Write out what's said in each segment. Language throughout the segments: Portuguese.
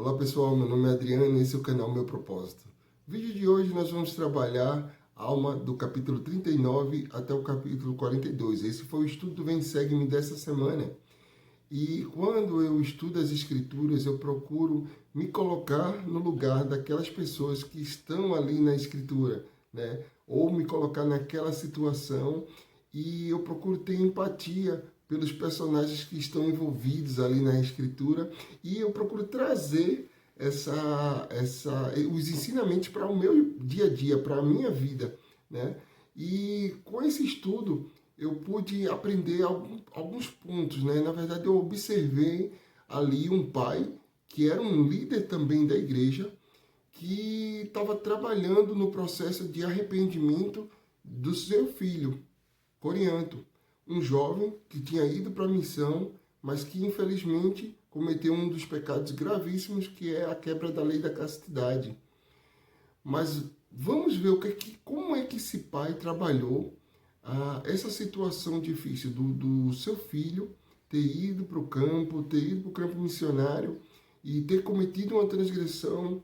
Olá pessoal, meu nome é Adriano e esse é o canal Meu Propósito. No vídeo de hoje nós vamos trabalhar Alma do capítulo 39 até o capítulo 42. Esse foi o estudo do Vem Segue-me dessa semana. E quando eu estudo as escrituras, eu procuro me colocar no lugar daquelas pessoas que estão ali na escritura, né? Ou me colocar naquela situação e eu procuro ter empatia pelos personagens que estão envolvidos ali na escritura e eu procuro trazer os ensinamentos para o meu dia a dia, para a minha vida, né? E com esse estudo eu pude aprender alguns pontos, né? Na verdade, eu observei ali um pai que era um líder também da igreja, que estava trabalhando no processo de arrependimento do seu filho, Corianto, um jovem que tinha ido para a missão, mas que infelizmente cometeu um dos pecados gravíssimos, que é a quebra da lei da castidade. Mas vamos ver como é que esse pai trabalhou essa situação difícil do seu filho ter ido para o campo, missionário e ter cometido uma transgressão,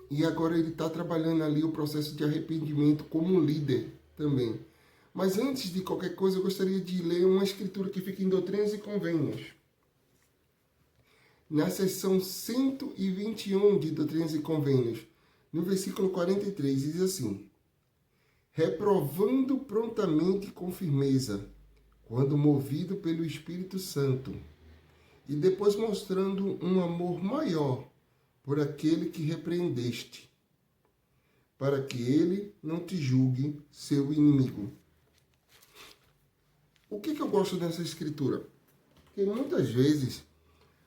e agora ele está trabalhando ali o processo de arrependimento como líder também. Mas antes de qualquer coisa, eu gostaria de ler uma escritura que fica em Doutrinas e Convênios. Na seção 121 de Doutrinas e Convênios, no versículo 43, diz assim: reprovando prontamente com firmeza, quando movido pelo Espírito Santo, e depois mostrando um amor maior por aquele que repreendeste, para que ele não te julgue seu inimigo. O que eu gosto dessa escritura? Porque muitas vezes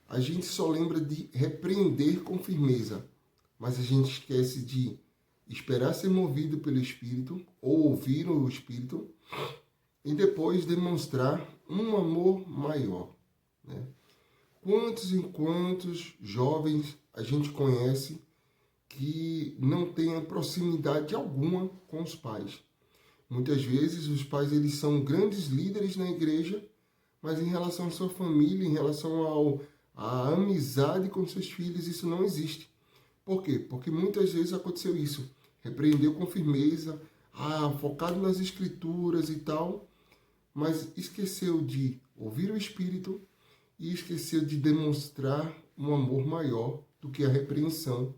a gente só lembra de repreender com firmeza, mas a gente esquece de esperar ser movido pelo Espírito, ou ouvir o Espírito, e depois demonstrar um amor maior, né? Quantos e quantos jovens a gente conhece que não tem proximidade alguma com os pais? Muitas vezes os pais eles são grandes líderes na igreja, mas em relação à sua família, em relação à amizade com seus filhos, isso não existe. Por quê? Porque muitas vezes aconteceu isso. Repreendeu com firmeza, focado nas escrituras e tal, mas esqueceu de ouvir o Espírito e esqueceu de demonstrar um amor maior do que a repreensão,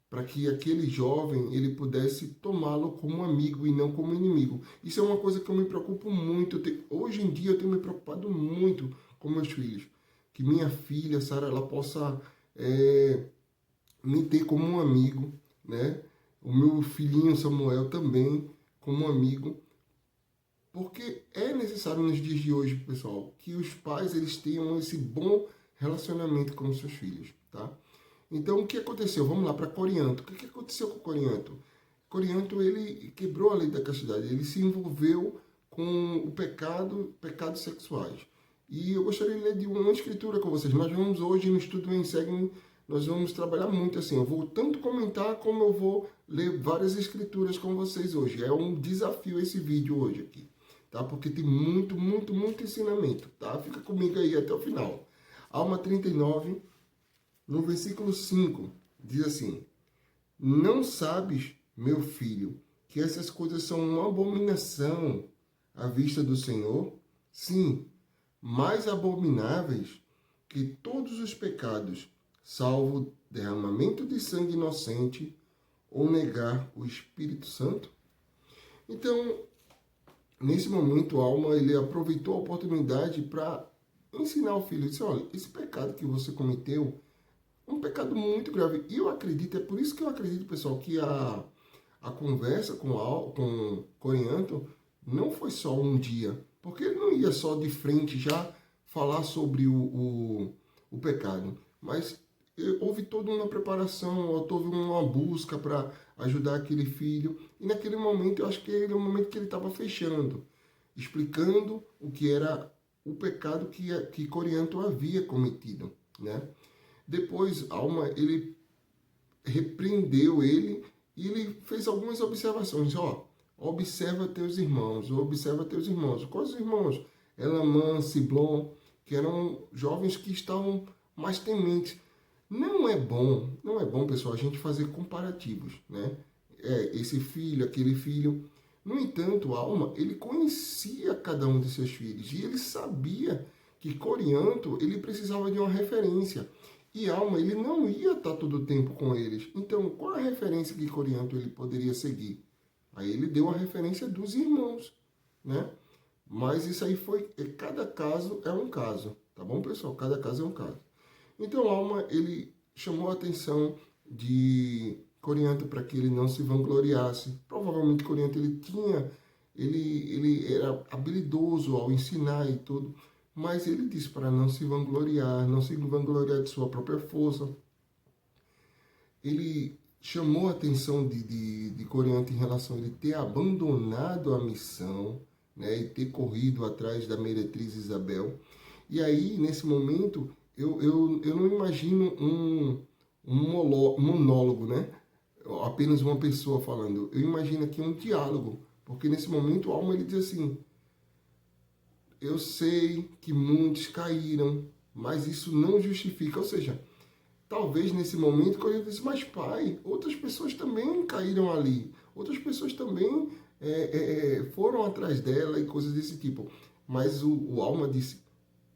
para que aquele jovem ele pudesse tomá-lo como amigo e não como inimigo. Isso é uma coisa que eu me preocupo muito. Hoje em dia eu tenho me preocupado muito com meus filhos. Que minha filha, Sara, ela possa me ter como um amigo, né? O meu filhinho Samuel também como um amigo. Porque é necessário nos dias de hoje, pessoal, que os pais eles tenham esse bom relacionamento com os seus filhos, tá? Então, o que aconteceu? Vamos lá para Corianto. O que aconteceu com Corianto? Corianto, ele quebrou a lei da castidade, ele se envolveu com o pecados sexuais. E eu gostaria de ler de uma escritura com vocês. Nós vamos hoje no estudo em Segue, nós vamos trabalhar muito assim. Eu vou tanto comentar como eu vou ler várias escrituras com vocês hoje. É um desafio esse vídeo hoje aqui, tá? Porque tem muito, muito, muito ensinamento, tá? Fica comigo aí até o final. Alma 39, no versículo 5, diz assim: não sabes, meu filho, que essas coisas são uma abominação à vista do Senhor? Sim, mais abomináveis que todos os pecados, salvo derramamento de sangue inocente ou negar o Espírito Santo? Então, nesse momento, a alma ele aproveitou a oportunidade para ensinar o filho. Ele disse: olha, esse pecado que você cometeu é um pecado muito grave. E eu acredito, é por isso que eu acredito, pessoal, que a conversa com Corianto não foi só um dia. Porque ele não ia só de frente já falar sobre o pecado. Mas houve toda uma preparação, houve uma busca para ajudar aquele filho. E naquele momento, eu acho que era o momento que ele estava fechando, explicando o que era o pecado que Corianto havia cometido, né? Depois, Alma, ele repreendeu ele e ele fez algumas observações. Observa teus irmãos, observa teus irmãos. Quais irmãos? Elamã, Siblon, que eram jovens que estavam mais tementes. Não é bom, pessoal, a gente fazer comparativos, né? Esse filho, aquele filho. No entanto, Alma, ele conhecia cada um de seus filhos e ele sabia que Corianto, ele precisava de uma referência. E Alma, ele não ia estar todo o tempo com eles. Então, qual a referência que Corianto ele poderia seguir? Aí ele deu a referência dos irmãos, né? Mas isso aí cada caso é um caso, tá bom, pessoal? Cada caso é um caso. Então, Alma, ele chamou a atenção de Corianto para que ele não se vangloriasse. Provavelmente Corianto ele era habilidoso ao ensinar e tudo, mas ele disse para não se vangloriar, não se vangloriar de sua própria força. Ele chamou a atenção de Corianto em relação a ele ter abandonado a missão, né, e ter corrido atrás da meretriz Isabel. E aí, nesse momento, eu não imagino um monólogo, né? Apenas uma pessoa falando. Eu imagino aqui um diálogo, porque nesse momento o Alma ele diz assim: eu sei que muitos caíram, mas isso não justifica. Ou seja, talvez nesse momento quando eu disse, mas pai, outras pessoas também caíram ali, outras pessoas também foram atrás dela e coisas desse tipo. Mas o Alma disse,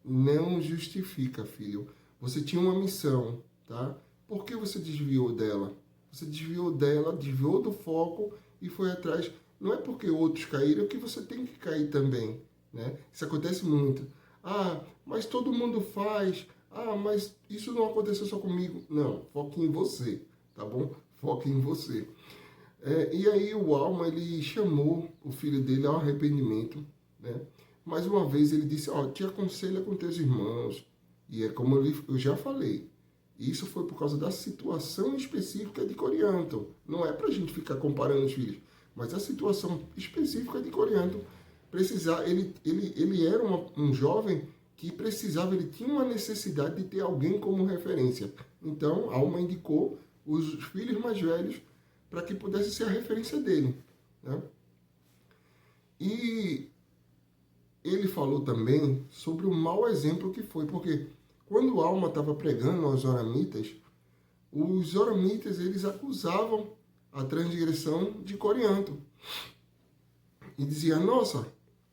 não justifica, filho. Você tinha uma missão, tá? Por que você desviou dela? Você desviou dela, desviou do foco e foi atrás. Não é porque outros caíram que você tem que cair também, né? Isso acontece muito. Ah, mas todo mundo faz. Ah, mas isso não aconteceu só comigo. Não, foque em você, tá bom? Foque em você. E aí o Alma, ele chamou o filho dele ao arrependimento, né? Mais uma vez ele disse, ó, te aconselha com teus irmãos. E é como eu já falei, isso foi por causa da situação específica de Corianto. Não é para a gente ficar comparando os filhos, mas a situação específica de Corianto, ele era um jovem que precisava, ele tinha uma necessidade de ter alguém como referência. Então, a Alma indicou os filhos mais velhos para que pudesse ser a referência dele, né? E ele falou também sobre o mau exemplo que foi, porque quando Alma estava pregando aos oramitas, os oramitas eles acusavam a transgressão de Corianto e diziam, nossa,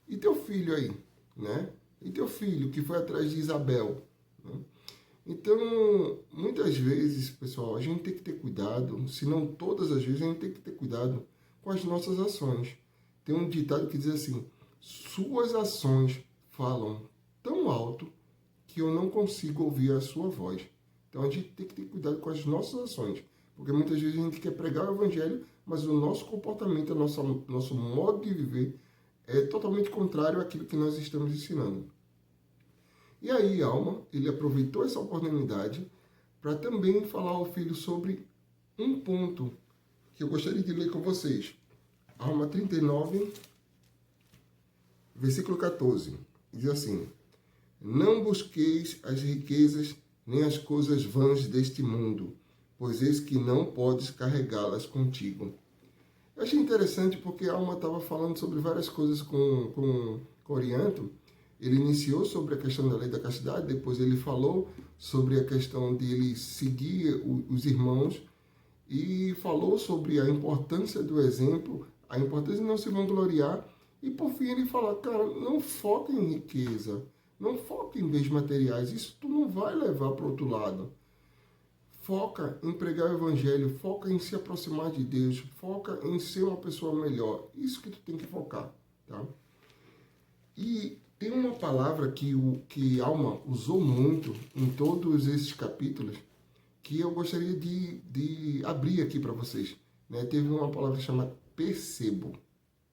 e teu filho aí, né? E teu filho que foi atrás de Isabel, né? Então, muitas vezes, pessoal, a gente tem que ter cuidado, se não todas as vezes, a gente tem que ter cuidado com as nossas ações. Tem um ditado que diz assim, suas ações falam tão alto que eu não consigo ouvir a sua voz. Então, a gente tem que ter cuidado com as nossas ações, porque muitas vezes a gente quer pregar o evangelho, mas o nosso comportamento, nosso modo de viver é totalmente contrário àquilo que nós estamos ensinando. E aí, Alma, ele aproveitou essa oportunidade para também falar ao filho sobre um ponto que eu gostaria de ler com vocês. Alma 39, versículo 14. Diz assim, não busqueis as riquezas nem as coisas vãs deste mundo, pois eis que não podes carregá-las contigo. Eu achei interessante porque a Alma estava falando sobre várias coisas com Corianto. Ele iniciou sobre a questão da lei da castidade, depois ele falou sobre a questão de ele seguir os irmãos e falou sobre a importância do exemplo, a importância de não se vangloriar e por fim ele fala, cara, não foca em riqueza, não foca em bens materiais, isso tu não vai levar para o outro lado. Foca em pregar o evangelho, foca em se aproximar de Deus, foca em ser uma pessoa melhor, isso que tu tem que focar, tá? E tem uma palavra que Alma usou muito em todos esses capítulos que eu gostaria de abrir aqui para vocês, né? Teve uma palavra chamada percebo.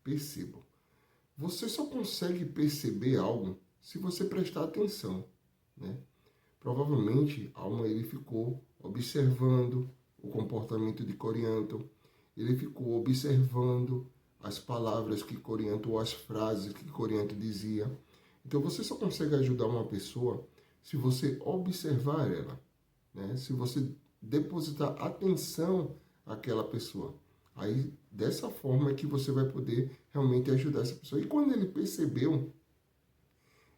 Percebo. Você só consegue perceber algo se você prestar atenção, né? Provavelmente, Alma ele ficou observando o comportamento de Corianto, ele ficou observando as palavras que Corianto, ou as frases que Corianto dizia. Então, você só consegue ajudar uma pessoa se você observar ela, né? Se você depositar atenção àquela pessoa. Aí, dessa forma é que você vai poder realmente ajudar essa pessoa. E quando ele percebeu,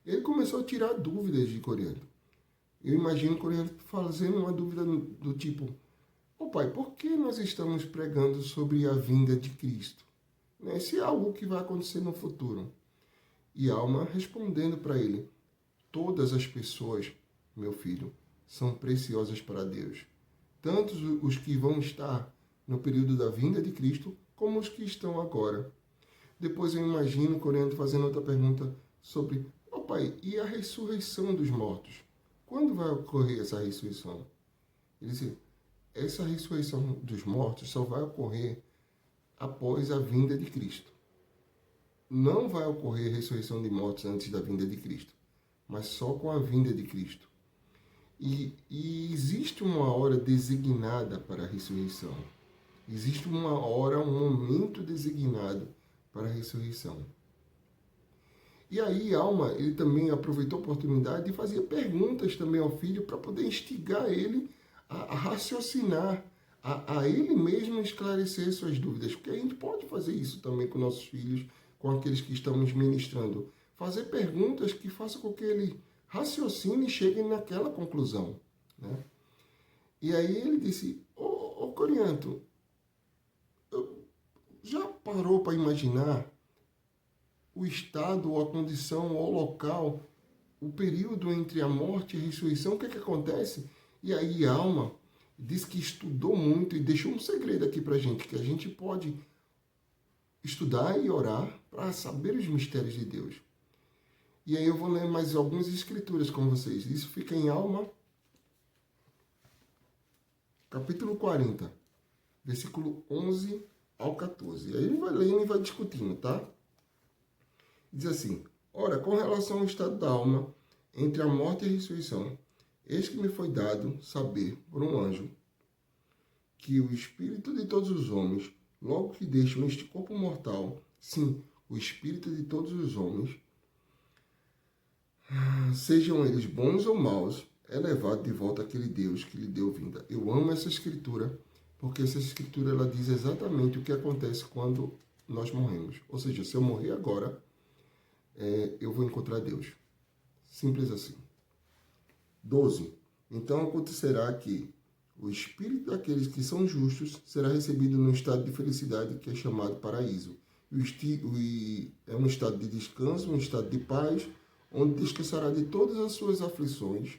ele começou a tirar dúvidas de Corianto. Eu imagino Coreano fazendo uma dúvida do tipo: ô pai, por que nós estamos pregando sobre a vinda de Cristo? Né? Se é algo que vai acontecer no futuro. E Alma respondendo para ele: todas as pessoas, meu filho, são preciosas para Deus. Tanto os que vão estar no período da vinda de Cristo, como os que estão agora. Depois eu imagino Coreano fazendo outra pergunta sobre: ó pai, e a ressurreição dos mortos? Quando vai ocorrer essa ressurreição? Ele diz: essa ressurreição dos mortos só vai ocorrer após a vinda de Cristo. Não vai ocorrer ressurreição de mortos antes da vinda de Cristo, mas só com a vinda de Cristo. E existe uma hora designada para a ressurreição. Existe uma hora, um momento designado para a ressurreição. E aí, Alma, ele também aproveitou a oportunidade e fazia perguntas também ao filho para poder instigar ele a raciocinar, a ele mesmo esclarecer suas dúvidas. Porque a gente pode fazer isso também com nossos filhos, com aqueles que estamos ministrando. Fazer perguntas que façam com que ele raciocine e chegue naquela conclusão. Né? E aí ele disse: ô Corianto, já parou para imaginar o estado, ou a condição, ou o local, o período entre a morte e a ressurreição? O que é que acontece? E aí Alma diz que estudou muito e deixou um segredo aqui para a gente, que a gente pode estudar e orar para saber os mistérios de Deus. E aí eu vou ler mais algumas escrituras com vocês. Isso fica em Alma, capítulo 40, versículo 11 ao 14. Aí ele vai lendo e vai discutindo, tá? Diz assim: ora, com relação ao estado da alma, entre a morte e a ressurreição, eis que me foi dado saber por um anjo que o espírito de todos os homens, logo que deixam este corpo mortal, sim, o espírito de todos os homens, sejam eles bons ou maus, é levado de volta àquele Deus que lhe deu vida. Eu amo essa escritura, porque essa escritura ela diz exatamente o que acontece quando nós morremos. Ou seja, se eu morrer agora, eu vou encontrar Deus. Simples assim. 12. Então acontecerá que o espírito daqueles que são justos será recebido num estado de felicidade que é chamado paraíso. É um estado de descanso, um estado de paz, onde descansará de todas as suas aflições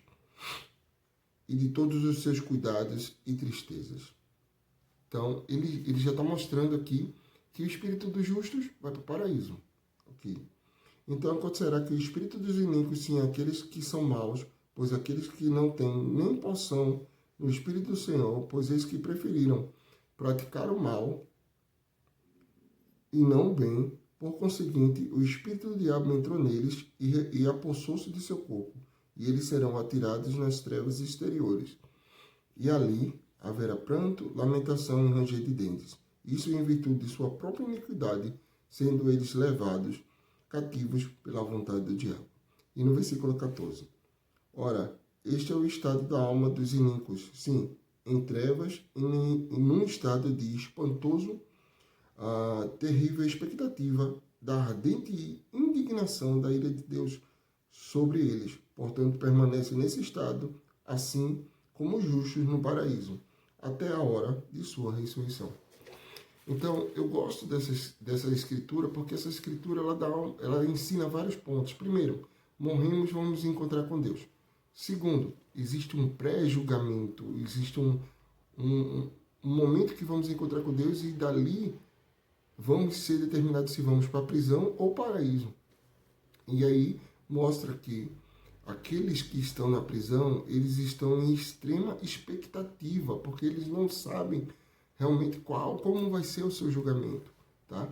e de todos os seus cuidados e tristezas. Então, ele já está mostrando aqui que o espírito dos justos vai para o paraíso. Okay? Então, acontecerá que o espírito dos iníquos, sim, aqueles que são maus, pois aqueles que não têm nem porção no Espírito do Senhor, pois eles que preferiram praticar o mal e não o bem, por conseguinte, o espírito do diabo entrou neles e apossou-se de seu corpo, e eles serão atirados nas trevas exteriores. E ali haverá pranto, lamentação e ranger de dentes. Isso em virtude de sua própria iniquidade, sendo eles levados cativos pela vontade do diabo. E no versículo 14. Ora, este é o estado da alma dos iníquos, sim, em trevas e num estado de espantoso, terrível expectativa da ardente indignação da ira de Deus sobre eles. Portanto, permanece nesse estado, assim como os justos no paraíso, até a hora de sua ressurreição. Então, eu gosto dessa escritura, porque essa escritura ela ensina vários pontos. Primeiro, morremos, vamos encontrar com Deus. Segundo, existe um pré-julgamento, existe um momento que vamos encontrar com Deus e dali vamos ser determinados se vamos para a prisão ou paraíso. E aí mostra que aqueles que estão na prisão, eles estão em extrema expectativa, porque eles não sabem realmente como vai ser o seu julgamento, tá?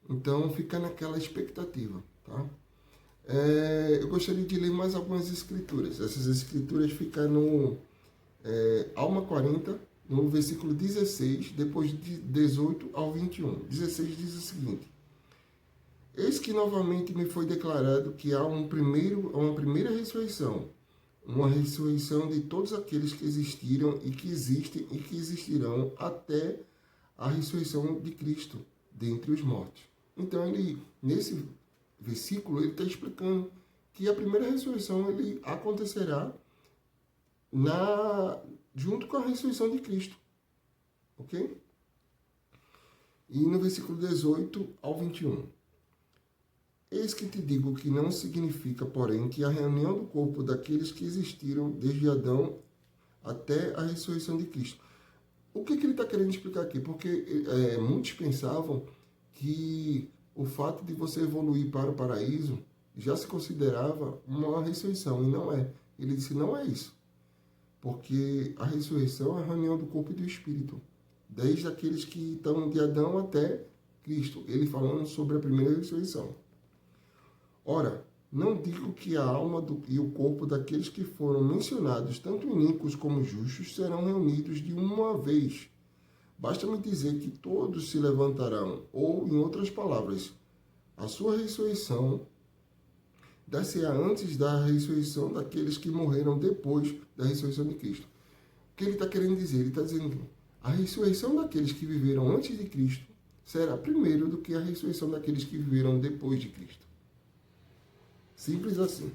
Então fica naquela expectativa, tá? Eu gostaria de ler mais algumas escrituras. Essas escrituras ficam no Alma 40, no versículo 16, depois de 18 ao 21. 16 diz o seguinte: eis que novamente me foi declarado que há uma primeira ressurreição, uma ressurreição de todos aqueles que existiram e que existem e que existirão até a ressurreição de Cristo dentre os mortos. Então, nesse versículo, ele está explicando que a primeira ressurreição acontecerá junto com a ressurreição de Cristo. Ok? E no versículo 18 ao 21. Eis que te digo que não significa, porém, que a reunião do corpo daqueles que existiram desde Adão até a ressurreição de Cristo. O que ele está querendo explicar aqui? Porque muitos pensavam que o fato de você evoluir para o paraíso já se considerava uma ressurreição, e não é. Ele disse, não é isso. Porque a ressurreição é a reunião do corpo e do espírito, desde aqueles que estão de Adão até Cristo. Ele falando sobre a primeira ressurreição. Ora, não digo que a alma e o corpo daqueles que foram mencionados, tanto iníquos como justos, serão reunidos de uma vez. Basta-me dizer que todos se levantarão, ou, em outras palavras, a sua ressurreição dar-se-á antes da ressurreição daqueles que morreram depois da ressurreição de Cristo. O que ele está querendo dizer? Ele está dizendo que a ressurreição daqueles que viveram antes de Cristo será primeiro do que a ressurreição daqueles que viveram depois de Cristo. Simples assim.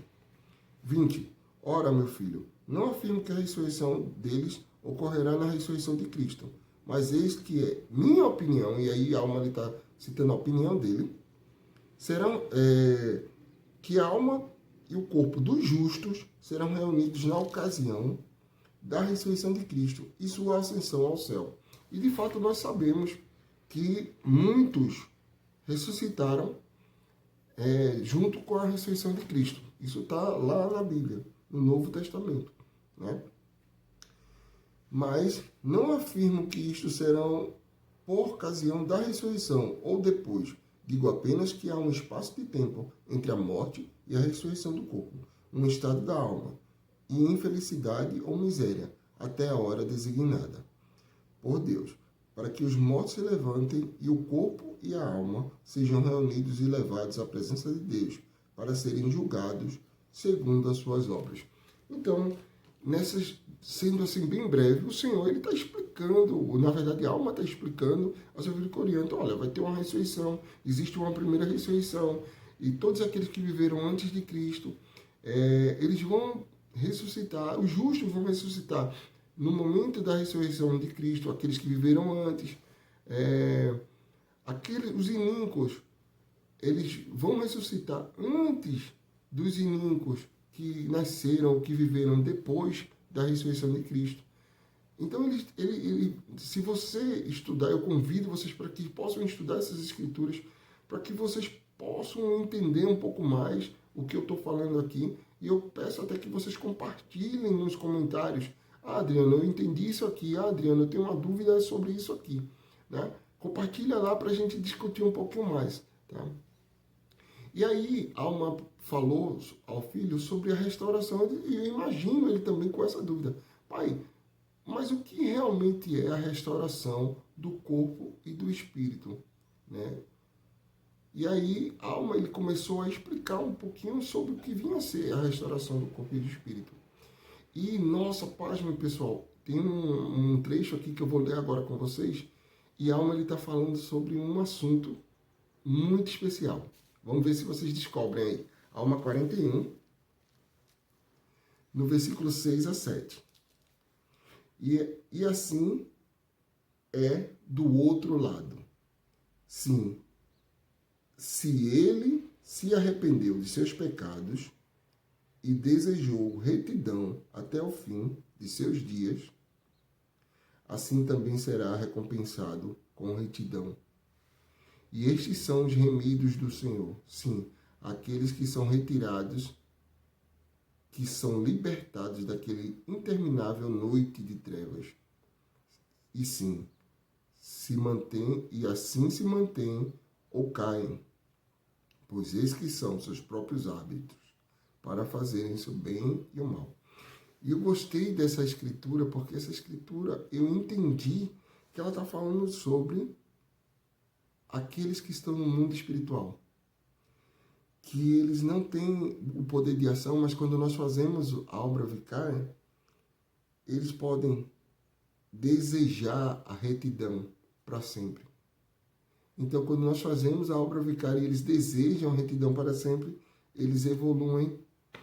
20. Ora, meu filho, não afirmo que a ressurreição deles ocorrerá na ressurreição de Cristo, mas eis que é minha opinião, e aí a alma está citando a opinião dele, serão que a alma e o corpo dos justos serão reunidos na ocasião da ressurreição de Cristo e sua ascensão ao céu. E de fato nós sabemos que muitos ressuscitaram junto com a ressurreição de Cristo. Isso está lá na Bíblia, no Novo Testamento, né? Mas não afirmo que isto serão por ocasião da ressurreição ou depois. Digo apenas que há um espaço de tempo entre a morte e a ressurreição do corpo, um estado da alma, e infelicidade ou miséria, até a hora designada por Deus, para que os mortos se levantem e o corpo e a alma sejam reunidos e levados à presença de Deus, para serem julgados segundo as suas obras. Então, sendo assim bem breve, o Senhor está explicando, na verdade a alma está explicando ao seu filho Corianto, olha, vai ter uma ressurreição, existe uma primeira ressurreição, e todos aqueles que viveram antes de Cristo, eles vão ressuscitar, os justos vão ressuscitar no momento da ressurreição de Cristo, aqueles que viveram antes, os iníquos, eles vão ressuscitar antes dos iníquos que nasceram, que viveram depois da ressurreição de Cristo. Então, se você estudar, eu convido vocês para que possam estudar essas escrituras, para que vocês possam entender um pouco mais o que eu estou falando aqui, e eu peço até que vocês compartilhem nos comentários. Ah, Adriano, eu entendi isso aqui. Ah, Adriano, eu tenho uma dúvida sobre isso aqui, né? Compartilha lá para a gente discutir um pouquinho mais, tá? E aí, Alma falou ao filho sobre a restauração, e eu imagino ele também com essa dúvida. Pai, mas o que realmente é a restauração do corpo e do espírito, né? E aí, Alma, ele começou a explicar um pouquinho sobre o que vinha a ser a restauração do corpo e do espírito. E, nossa, pasme, pessoal, tem um trecho aqui que eu vou ler agora com vocês, e Alma, ele está falando sobre um assunto muito especial. Vamos ver se vocês descobrem aí. Alma 41, no versículo 6 a 7. E assim é do outro lado. Sim, se ele se arrependeu de seus pecados e desejou retidão até o fim de seus dias, assim também será recompensado com retidão. E estes são os remidos do Senhor, sim, aqueles que são retirados, que são libertados daquele interminável noite de trevas. E sim, se mantém, e assim se mantêm ou caem, pois eis que são seus próprios hábitos, para fazerem o bem e o mal. E eu gostei dessa escritura, porque essa escritura eu entendi que ela está falando sobre aqueles que estão no mundo espiritual, que eles não têm o poder de ação, mas quando nós fazemos a obra vicária, eles podem desejar a retidão para sempre. Então, quando nós fazemos a obra vicária e eles desejam a retidão para sempre, eles evoluem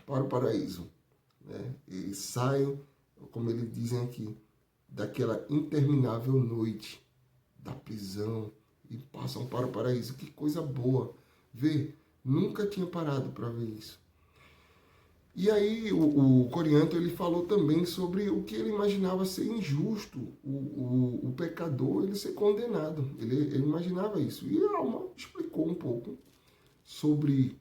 para o paraíso, né? Eles saem como eles dizem aqui, daquela interminável noite da prisão e passam para o paraíso. Que coisa boa! Vê, nunca tinha parado para ver isso. E aí o Corianto ele falou também sobre o que ele imaginava ser injusto, o pecador ele ser condenado. Ele imaginava isso. E a alma explicou um pouco sobre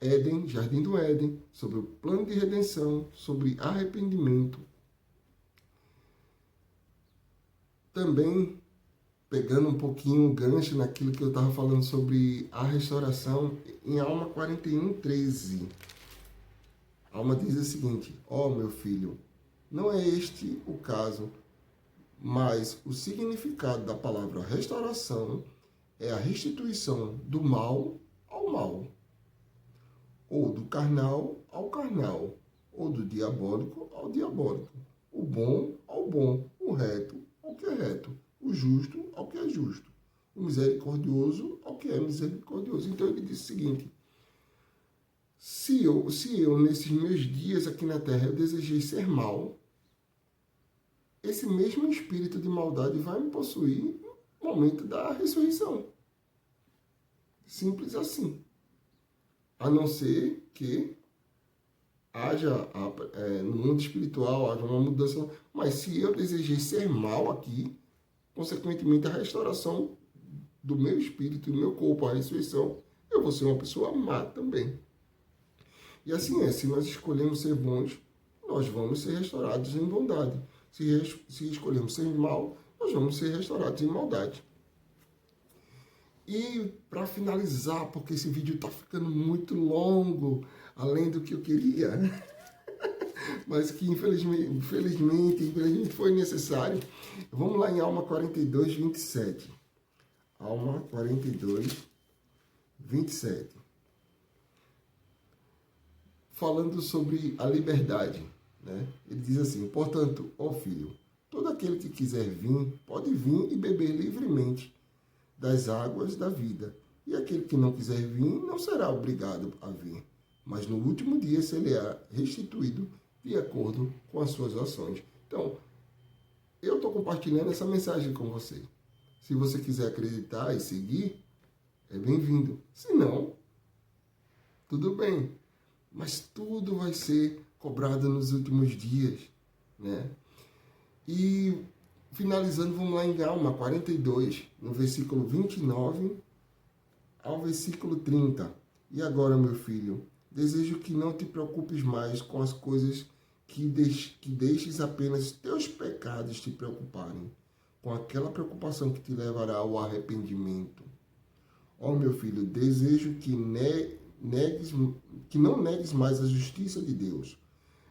Éden, Jardim do Éden, sobre o plano de redenção, sobre arrependimento. Também pegando um pouquinho o gancho naquilo que eu estava falando sobre a restauração, em Alma 41:13. A alma diz o seguinte: ó, meu filho, não é este o caso, mas o significado da palavra restauração é a restituição do mal ao mal, ou do carnal ao carnal, ou do diabólico ao diabólico, o bom ao bom, o reto ao que é reto, o justo ao que é justo, o misericordioso ao que é misericordioso. Então ele diz o seguinte: se eu, nesses meus dias aqui na Terra, eu desejei ser mal, esse mesmo espírito de maldade vai me possuir no momento da ressurreição. Simples assim. A não ser que haja, no mundo espiritual, haja uma mudança. Mas se eu desejei ser mal aqui, consequentemente a restauração do meu espírito, do meu corpo, a ressurreição, eu vou ser uma pessoa má também. E assim se nós escolhemos ser bons, nós vamos ser restaurados em bondade. Se escolhemos ser mal, nós vamos ser restaurados em maldade. E para finalizar, porque esse vídeo está ficando muito longo, além do que eu queria, mas que infelizmente foi necessário, vamos lá em Alma 42:27. Alma 42:27. Falando sobre a liberdade, né? Ele diz assim: portanto, ó filho, todo aquele que quiser vir, pode vir e beber livremente das águas da vida. E aquele que não quiser vir, não será obrigado a vir. Mas no último dia será restituído de acordo com as suas ações. Então, eu estou compartilhando essa mensagem com você. Se você quiser acreditar e seguir, é bem-vindo. Se não, tudo bem. Mas tudo vai ser cobrado nos últimos dias, né? E finalizando, vamos lá em Alma 42, no versículo 29 ao versículo 30. E agora, meu filho, desejo que não te preocupes mais com as coisas que deixes apenas teus pecados te preocuparem, com aquela preocupação que te levará ao arrependimento. Ó, meu filho, desejo que não negues mais a justiça de Deus.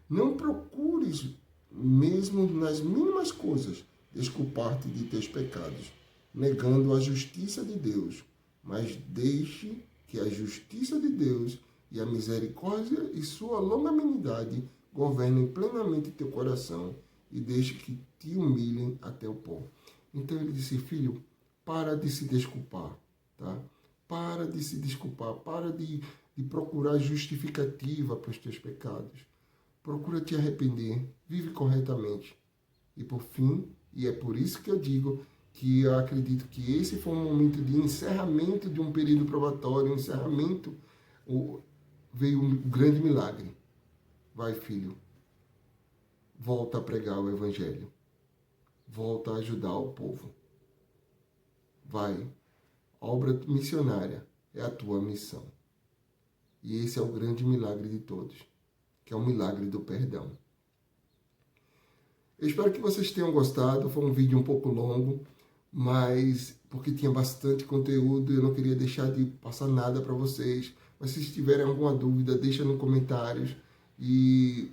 Não procures, mesmo nas mínimas coisas, desculpar-te de teus pecados, negando a justiça de Deus, mas deixe que a justiça de Deus e a misericórdia e sua longanimidade governem plenamente teu coração e deixe que te humilhem até o pó. Então ele disse: filho, para de se desculpar, tá? Para de se desculpar, para de procurar justificativa para os teus pecados. Procura te arrepender, vive corretamente. E por fim, e é por isso que eu digo que eu acredito que esse foi um momento de encerramento de um período probatório, veio um grande milagre. Vai, filho, volta a pregar o Evangelho. Volta a ajudar o povo. Vai. A obra missionária é a tua missão. E esse é o grande milagre de todos, que é o milagre do perdão. Eu espero que vocês tenham gostado. Foi um vídeo um pouco longo, mas porque tinha bastante conteúdo, eu não queria deixar de passar nada para vocês. Mas se tiverem alguma dúvida, deixa nos comentários. E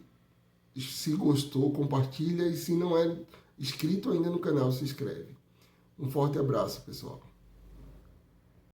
se gostou, compartilha. E se não é inscrito ainda no canal, se inscreve. Um forte abraço, pessoal.